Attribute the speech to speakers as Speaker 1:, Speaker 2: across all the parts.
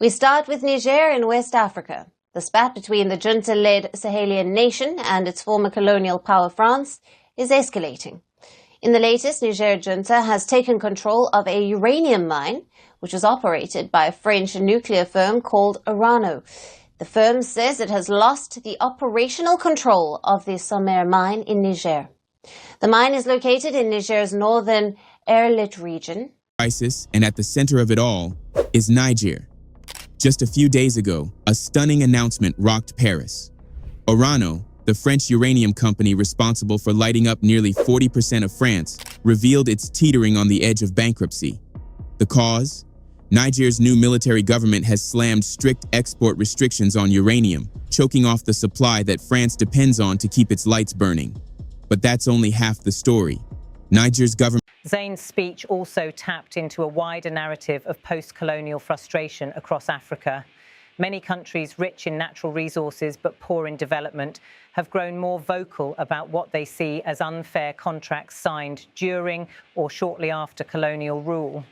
Speaker 1: We start with Niger in West Africa. The spat between the junta-led Sahelian nation and its former colonial power France is escalating. In the latest, Niger junta has taken control of a uranium mine, which is operated by a French nuclear firm called Uranium. The firm says it has lost the operational control of the Sommer mine in Niger. The mine is located in Niger's northern Erlit region.
Speaker 2: Crisis, and at the center of it all is Niger. Just a few days ago, a stunning announcement rocked Paris. Orano, the French uranium company responsible for lighting up nearly 40% of France, revealed it's teetering on the edge of bankruptcy. The cause? Niger's new military government has slammed strict export restrictions on uranium, choking off the supply that France depends on to keep its lights burning. But that's only half the story. Niger's government...
Speaker 3: Zane's speech also tapped into a wider narrative of post-colonial frustration across Africa. Many countries rich in natural resources but poor in development have grown more vocal about what they see as unfair contracts signed during or shortly after colonial rule.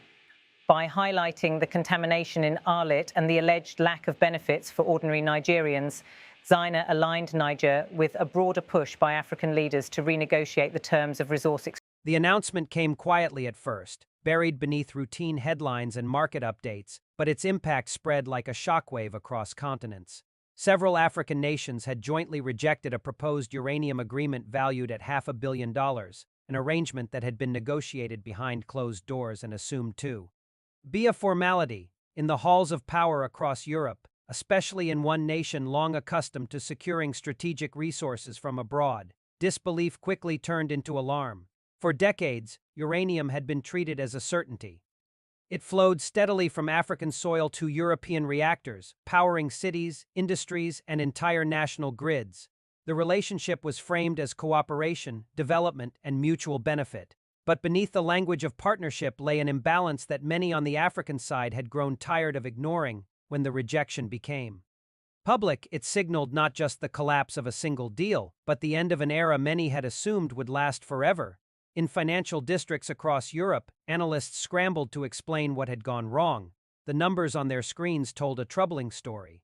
Speaker 3: By highlighting the contamination in Arlit and the alleged lack of benefits for ordinary Nigerians, Zaina aligned Niger with a broader push by African leaders to renegotiate the terms of resource extraction.
Speaker 4: The announcement came quietly at first, buried beneath routine headlines and market updates, but its impact spread like a shockwave across continents. Several African nations had jointly rejected a proposed uranium agreement valued at $500 million, an arrangement that had been negotiated behind closed doors and assumed to be a formality in the halls of power across Europe, especially in one nation long accustomed to securing strategic resources from abroad. Disbelief quickly turned into alarm. For decades, uranium had been treated as a certainty. It flowed steadily from African soil to European reactors, powering cities, industries, and entire national grids. The relationship was framed as cooperation, development, and mutual benefit. But beneath the language of partnership lay an imbalance that many on the African side had grown tired of ignoring when the rejection became public. It signaled not just the collapse of a single deal, but the end of an era many had assumed would last forever. In financial districts across Europe, analysts scrambled to explain what had gone wrong. The numbers on their screens told a troubling story.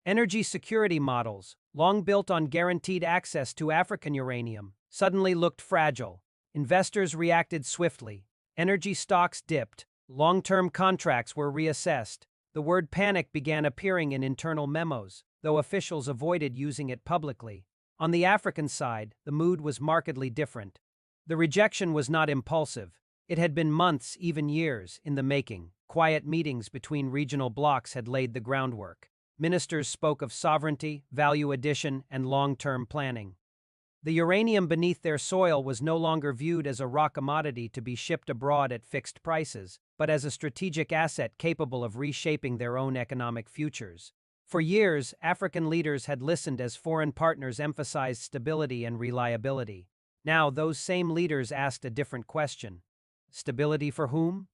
Speaker 4: Energy security models, long built on guaranteed access to African uranium, suddenly looked fragile. Investors reacted swiftly. Energy stocks dipped. Long-term contracts were reassessed. The word panic began appearing in internal memos, though officials avoided using it publicly. On the African side, the mood was markedly different. The rejection was not impulsive. It had been months, even years, in the making. Quiet meetings between regional blocs had laid the groundwork. Ministers spoke of sovereignty, value addition, and long-term planning. The uranium beneath their soil was no longer viewed as a raw commodity to be shipped abroad at fixed prices, but as a strategic asset capable of reshaping their own economic futures. For years, African leaders had listened as foreign partners emphasized stability and reliability. Now, those same leaders asked a different question. Stability for whom?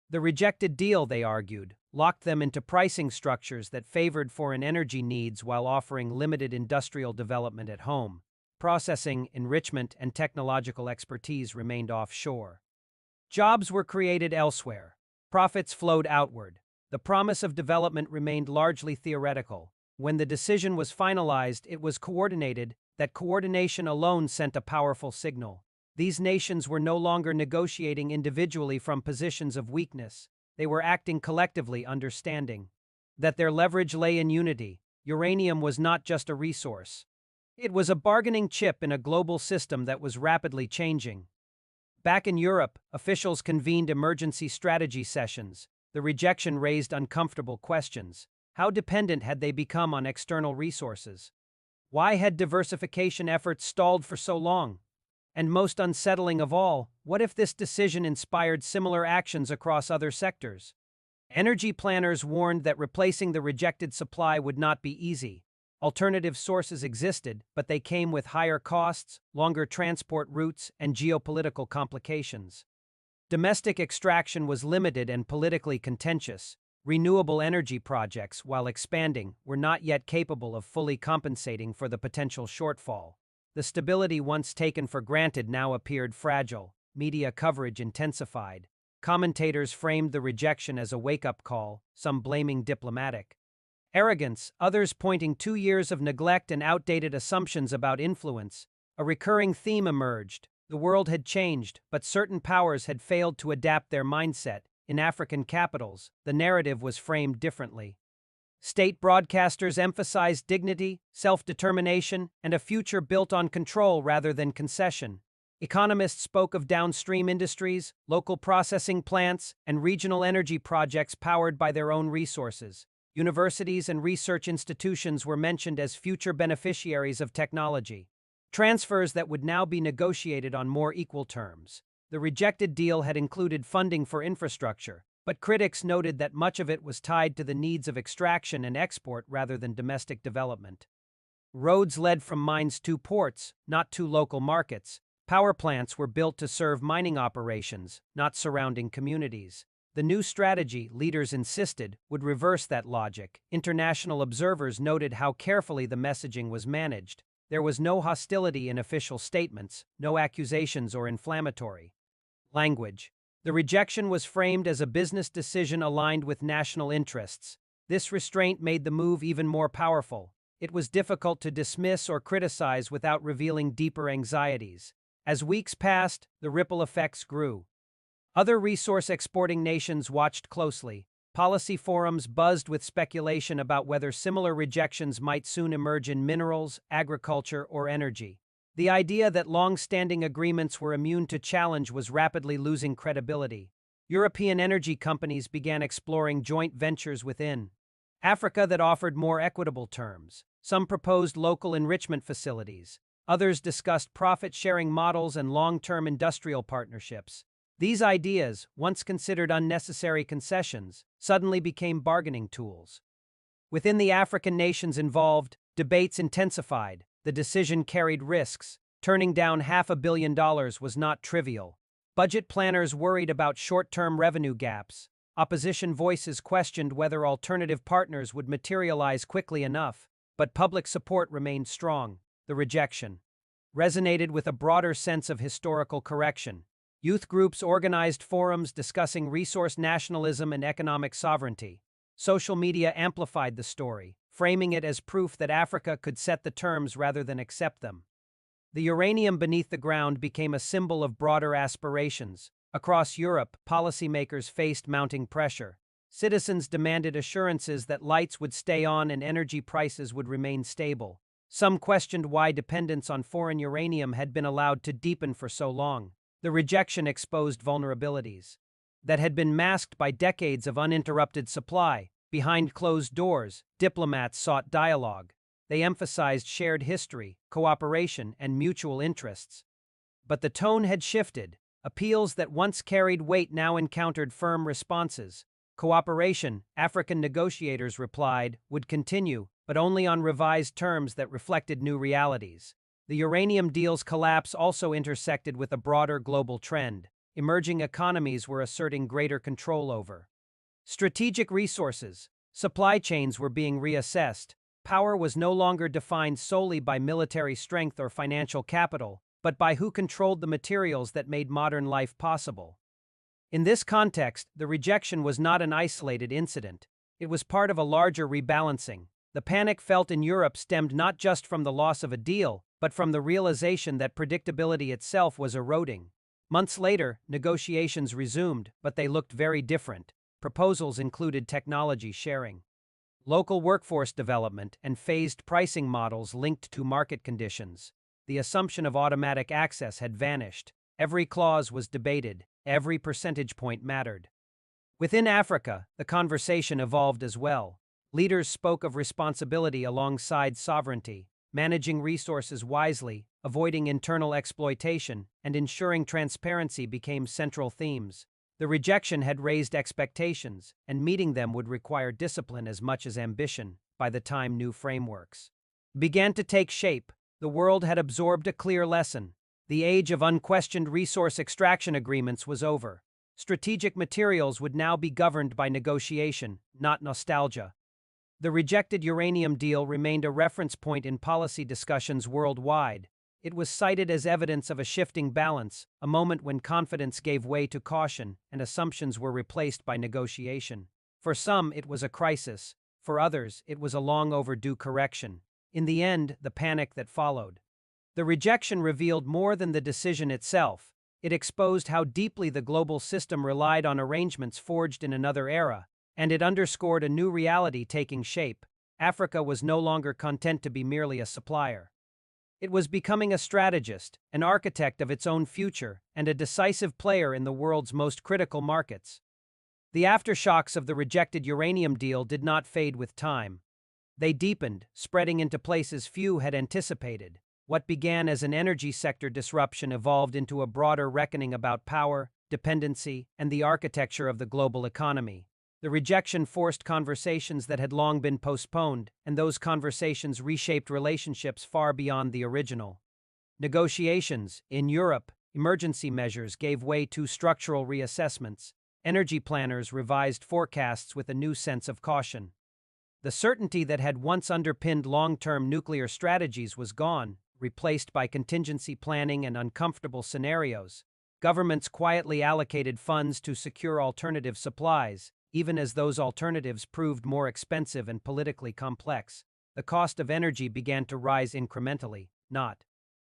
Speaker 4: The rejected deal, they argued, locked them into pricing structures that favored foreign energy needs while offering limited industrial development at home. Processing, enrichment, and technological expertise remained offshore. Jobs were created elsewhere. Profits flowed outward. The promise of development remained largely theoretical. When the decision was finalized, it was coordinated. That coordination alone sent a powerful signal. These nations were no longer negotiating individually from positions of weakness. They were acting collectively, understanding that their leverage lay in unity. Uranium was not just a resource. It was a bargaining chip in a global system that was rapidly changing. Back in Europe, officials convened emergency strategy sessions. The rejection raised uncomfortable questions. How dependent had they become on external resources? Why had diversification efforts stalled for so long? And most unsettling of all, what if this decision inspired similar actions across other sectors? Energy planners warned that replacing the rejected supply would not be easy. Alternative sources existed, but they came with higher costs, longer transport routes, and geopolitical complications. Domestic extraction was limited and politically contentious. Renewable energy projects, while expanding, were not yet capable of fully compensating for the potential shortfall. The stability once taken for granted now appeared fragile. Media coverage intensified. Commentators framed the rejection as a wake-up call, some blaming diplomatic arrogance, others pointing 2 years of neglect and outdated assumptions about influence. A recurring theme emerged. The world had changed, but certain powers had failed to adapt their mindset. In African capitals, the narrative was framed differently. State broadcasters emphasized dignity, self-determination, and a future built on control rather than concession. Economists spoke of downstream industries, local processing plants, and regional energy projects powered by their own resources. Universities and research institutions were mentioned as future beneficiaries of technology. Transfers that would now be negotiated on more equal terms. The rejected deal had included funding for infrastructure, but critics noted that much of it was tied to the needs of extraction and export rather than domestic development. Roads led from mines to ports, not to local markets. Power plants were built to serve mining operations, not surrounding communities. The new strategy, leaders insisted, would reverse that logic. International observers noted how carefully the messaging was managed. There was no hostility in official statements, no accusations or inflammatory language. The rejection was framed as a business decision aligned with national interests. This restraint made the move even more powerful. It was difficult to dismiss or criticize without revealing deeper anxieties. As weeks passed, the ripple effects grew. Other resource-exporting nations watched closely. Policy forums buzzed with speculation about whether similar rejections might soon emerge in minerals, agriculture, or energy. The idea that long-standing agreements were immune to challenge was rapidly losing credibility. European energy companies began exploring joint ventures within Africa that offered more equitable terms. Some proposed local enrichment facilities. Others discussed profit-sharing models and long-term industrial partnerships. These ideas, once considered unnecessary concessions, suddenly became bargaining tools. Within the African nations involved, debates intensified. The decision carried risks. Turning down $500 million was not trivial. Budget planners worried about short-term revenue gaps. Opposition voices questioned whether alternative partners would materialize quickly enough, but public support remained strong. The rejection resonated with a broader sense of historical correction. Youth groups organized forums discussing resource nationalism and economic sovereignty. Social media amplified the story, framing it as proof that Africa could set the terms rather than accept them. The uranium beneath the ground became a symbol of broader aspirations. Across Europe, policymakers faced mounting pressure. Citizens demanded assurances that lights would stay on and energy prices would remain stable. Some questioned why dependence on foreign uranium had been allowed to deepen for so long. The rejection exposed vulnerabilities that had been masked by decades of uninterrupted supply. Behind closed doors, diplomats sought dialogue. They emphasized shared history, cooperation, and mutual interests. But the tone had shifted. Appeals that once carried weight now encountered firm responses. Cooperation, African negotiators replied, would continue, but only on revised terms that reflected new realities. The uranium deal's collapse also intersected with a broader global trend. Emerging economies were asserting greater control over strategic resources. Supply chains were being reassessed. Power was no longer defined solely by military strength or financial capital, but by who controlled the materials that made modern life possible. In this context, the rejection was not an isolated incident. It was part of a larger rebalancing. The panic felt in Europe stemmed not just from the loss of a deal, but from the realization that predictability itself was eroding. Months later, negotiations resumed, but they looked very different. Proposals included technology sharing, local workforce development, and phased pricing models linked to market conditions. The assumption of automatic access had vanished. Every clause was debated. Every percentage point mattered. Within Africa, the conversation evolved as well. Leaders spoke of responsibility alongside sovereignty, managing resources wisely, avoiding internal exploitation, and ensuring transparency became central themes. The rejection had raised expectations, and meeting them would require discipline as much as ambition. By the time new frameworks began to take shape, the world had absorbed a clear lesson. The age of unquestioned resource extraction agreements was over. Strategic materials would now be governed by negotiation, not nostalgia. The rejected uranium deal remained a reference point in policy discussions worldwide. It was cited as evidence of a shifting balance, a moment when confidence gave way to caution and assumptions were replaced by negotiation. For some, it was a crisis. For others, it was a long overdue correction. In the end, the panic that followed. The rejection revealed more than the decision itself. It exposed how deeply the global system relied on arrangements forged in another era, and it underscored a new reality taking shape. Africa was no longer content to be merely a supplier. It was becoming a strategist, an architect of its own future, and a decisive player in the world's most critical markets. The aftershocks of the rejected uranium deal did not fade with time. They deepened, spreading into places few had anticipated. What began as an energy sector disruption evolved into a broader reckoning about power, dependency, and the architecture of the global economy. The rejection forced conversations that had long been postponed, and those conversations reshaped relationships far beyond the original. Negotiations, in Europe, emergency measures gave way to structural reassessments. Energy planners revised forecasts with a new sense of caution. The certainty that had once underpinned long-term nuclear strategies was gone, replaced by contingency planning and uncomfortable scenarios. Governments quietly allocated funds to secure alternative supplies, even as those alternatives proved more expensive and politically complex. The cost of energy began to rise incrementally, not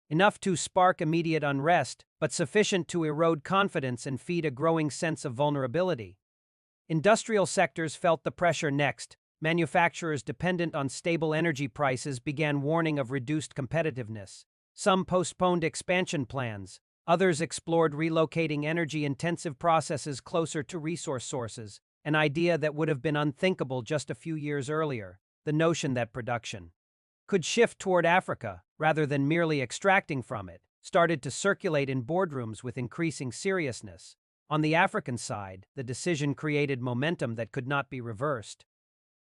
Speaker 4: enough to spark immediate unrest, but sufficient to erode confidence and feed a growing sense of vulnerability. Industrial sectors felt the pressure next. Manufacturers dependent on stable energy prices began warning of reduced competitiveness. Some postponed expansion plans. Others explored relocating energy-intensive processes closer to resource sources, an idea that would have been unthinkable just a few years earlier. The notion that production could shift toward Africa, rather than merely extracting from it, started to circulate in boardrooms with increasing seriousness. On the African side, the decision created momentum that could not be reversed.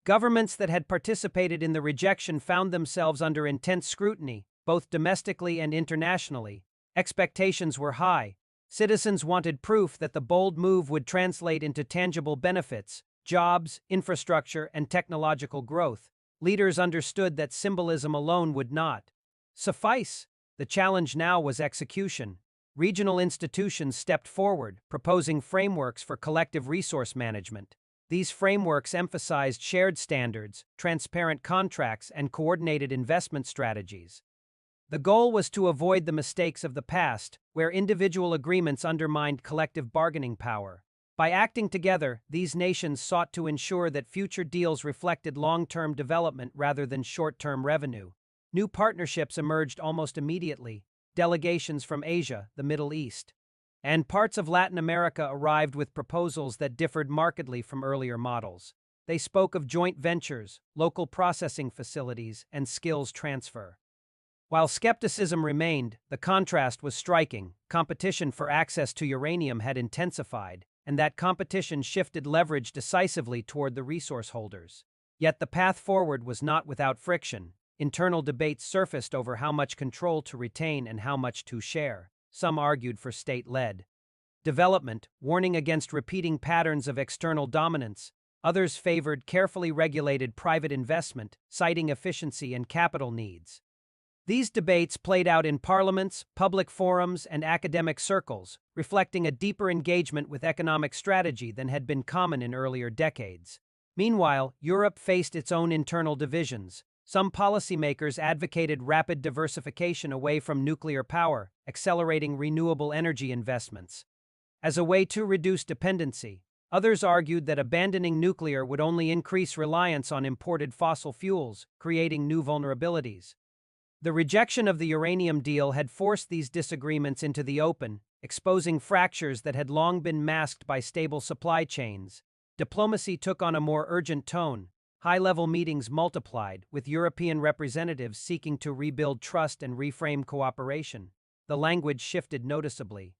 Speaker 4: Governments that had participated in the rejection found themselves under intense scrutiny, both domestically and internationally. Expectations were high. Citizens wanted proof that the bold move would translate into tangible benefits, jobs, infrastructure, and technological growth. Leaders understood that symbolism alone would not suffice. The challenge now was execution. Regional institutions stepped forward, proposing frameworks for collective resource management. These frameworks emphasized shared standards, transparent contracts, and coordinated investment strategies. The goal was to avoid the mistakes of the past, where individual agreements undermined collective bargaining power. By acting together, these nations sought to ensure that future deals reflected long-term development rather than short-term revenue. New partnerships emerged almost immediately. Delegations from Asia, the Middle East, and parts of Latin America arrived with proposals that differed markedly from earlier models. They spoke of joint ventures, local processing facilities, and skills transfer. While skepticism remained, the contrast was striking. Competition for access to uranium had intensified, and that competition shifted leverage decisively toward the resource holders. Yet the path forward was not without friction. Internal debates surfaced over how much control to retain and how much to share. Some argued for state-led development, warning against repeating patterns of external dominance. Others favored carefully regulated private investment, citing efficiency and capital needs. These debates played out in parliaments, public forums, and academic circles, reflecting a deeper engagement with economic strategy than had been common in earlier decades. Meanwhile, Europe faced its own internal divisions. Some policymakers advocated rapid diversification away from nuclear power, accelerating renewable energy investments. As a way to reduce dependency, others argued that abandoning nuclear would only increase reliance on imported fossil fuels, creating new vulnerabilities. The rejection of the uranium deal had forced these disagreements into the open, exposing fractures that had long been masked by stable supply chains. Diplomacy took on a more urgent tone. High-level meetings multiplied, with European representatives seeking to rebuild trust and reframe cooperation. The language shifted noticeably.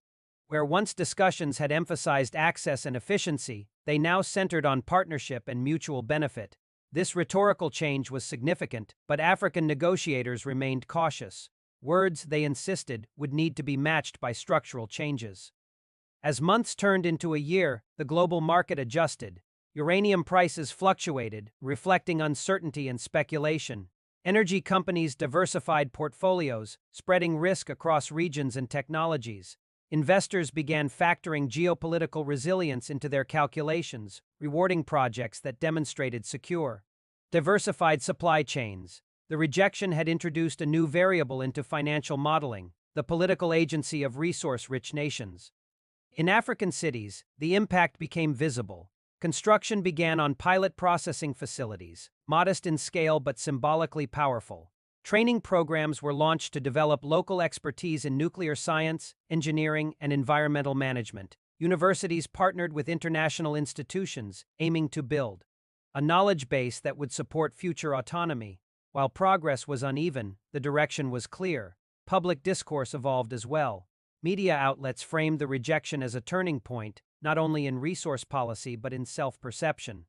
Speaker 4: Where once discussions had emphasized access and efficiency, they now centered on partnership and mutual benefit. This rhetorical change was significant, but African negotiators remained cautious. Words, they insisted, would need to be matched by structural changes. As months turned into a year, the global market adjusted. Uranium prices fluctuated, reflecting uncertainty and speculation. Energy companies diversified portfolios, spreading risk across regions and technologies. Investors began factoring geopolitical resilience into their calculations, rewarding projects that demonstrated secure, diversified supply chains. The rejection had introduced a new variable into financial modeling, the political agency of resource-rich nations. In African cities, the impact became visible. Construction began on pilot processing facilities, modest in scale but symbolically powerful. Training programs were launched to develop local expertise in nuclear science, engineering, and environmental management. Universities partnered with international institutions, aiming to build a knowledge base that would support future autonomy. While progress was uneven, the direction was clear. Public discourse evolved as well. Media outlets framed the rejection as a turning point, not only in resource policy but in self-perception.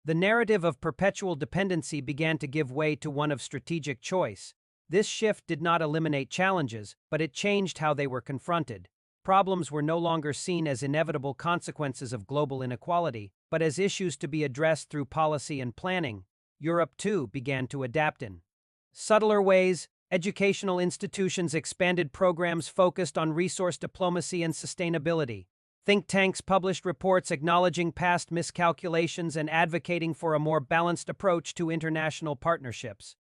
Speaker 4: The narrative of perpetual dependency began to give way to one of strategic choice. This shift did not eliminate challenges, but it changed how they were confronted. Problems were no longer seen as inevitable consequences of global inequality, but as issues to be addressed through policy and planning. Europe, too, began to adapt in subtler ways. Educational institutions expanded programs focused on resource diplomacy and sustainability. Think tanks published reports acknowledging past miscalculations and advocating for a more balanced approach to international partnerships.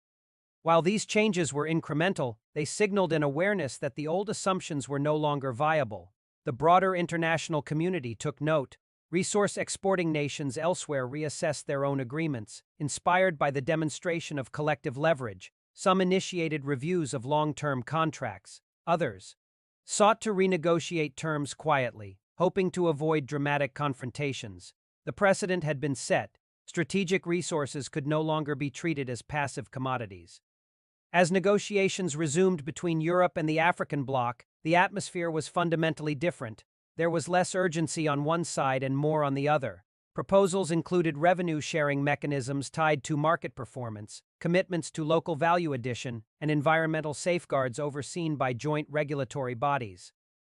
Speaker 4: While these changes were incremental, they signaled an awareness that the old assumptions were no longer viable. The broader international community took note. Resource exporting nations elsewhere reassessed their own agreements, inspired by the demonstration of collective leverage. Some initiated reviews of long-term contracts. Others sought to renegotiate terms quietly, hoping to avoid dramatic confrontations. The precedent had been set. Strategic resources could no longer be treated as passive commodities. As negotiations resumed between Europe and the African bloc, the atmosphere was fundamentally different. There was less urgency on one side and more on the other. Proposals included revenue-sharing mechanisms tied to market performance, commitments to local value addition, and environmental safeguards overseen by joint regulatory bodies.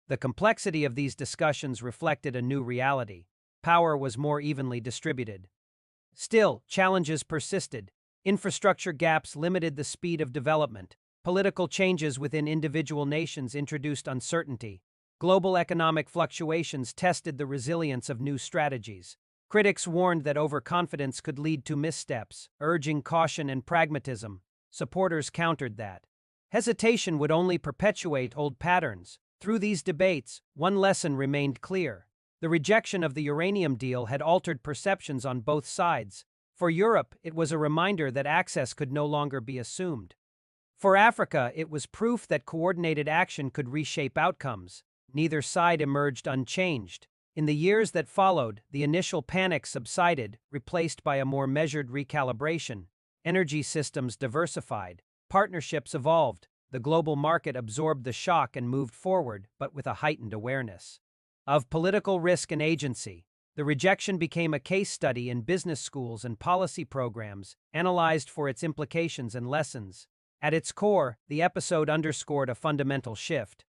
Speaker 4: The complexity of these discussions reflected a new reality. Power was more evenly distributed. Still, challenges persisted. Infrastructure gaps limited the speed of development. Political changes within individual nations introduced uncertainty. Global economic fluctuations tested the resilience of new strategies. Critics warned that overconfidence could lead to missteps, urging caution and pragmatism. Supporters countered that hesitation would only perpetuate old patterns. Through these debates, one lesson remained clear. The rejection of the uranium deal had altered perceptions on both sides. For Europe, it was a reminder that access could no longer be assumed. For Africa, it was proof that coordinated action could reshape outcomes. Neither side emerged unchanged. In the years that followed, the initial panic subsided, replaced by a more measured recalibration. Energy systems diversified. Partnerships evolved. The global market absorbed the shock and moved forward, but with a heightened awareness of political risk and agency. The rejection became a case study in business schools and policy programs, analyzed for its implications and lessons. At its core, the episode underscored a fundamental shift.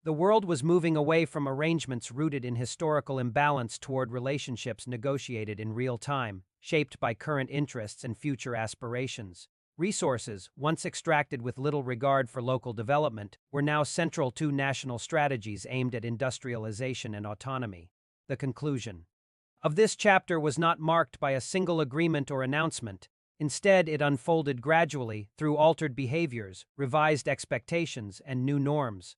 Speaker 4: The world was moving away from arrangements rooted in historical imbalance toward relationships negotiated in real time, shaped by current interests and future aspirations. Resources, once extracted with little regard for local development, were now central to national strategies aimed at industrialization and autonomy. The conclusion of this chapter was not marked by a single agreement or announcement. Instead, it unfolded gradually through altered behaviors, revised expectations, and new norms.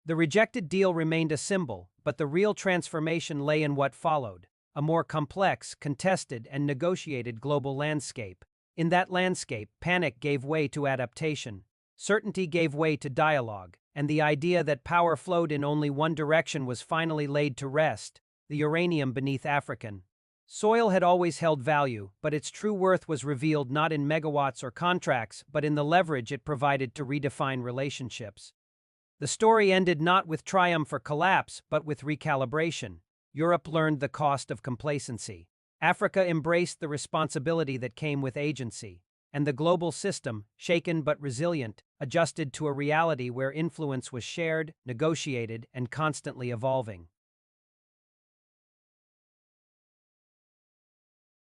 Speaker 4: The rejected deal remained a symbol, but the real transformation lay in what followed: a more complex, contested, and negotiated global landscape. In that landscape, panic gave way to adaptation, certainty gave way to dialogue, and the idea that power flowed in only one direction was finally laid to rest. The uranium beneath African soil had always held value, but its true worth was revealed not in megawatts or contracts, but in the leverage it provided to redefine relationships. The story ended not with triumph or collapse, but with recalibration. Europe learned the cost of complacency. Africa embraced the responsibility that came with agency. And the global system, shaken but resilient, adjusted to a reality where influence was shared, negotiated, and constantly evolving.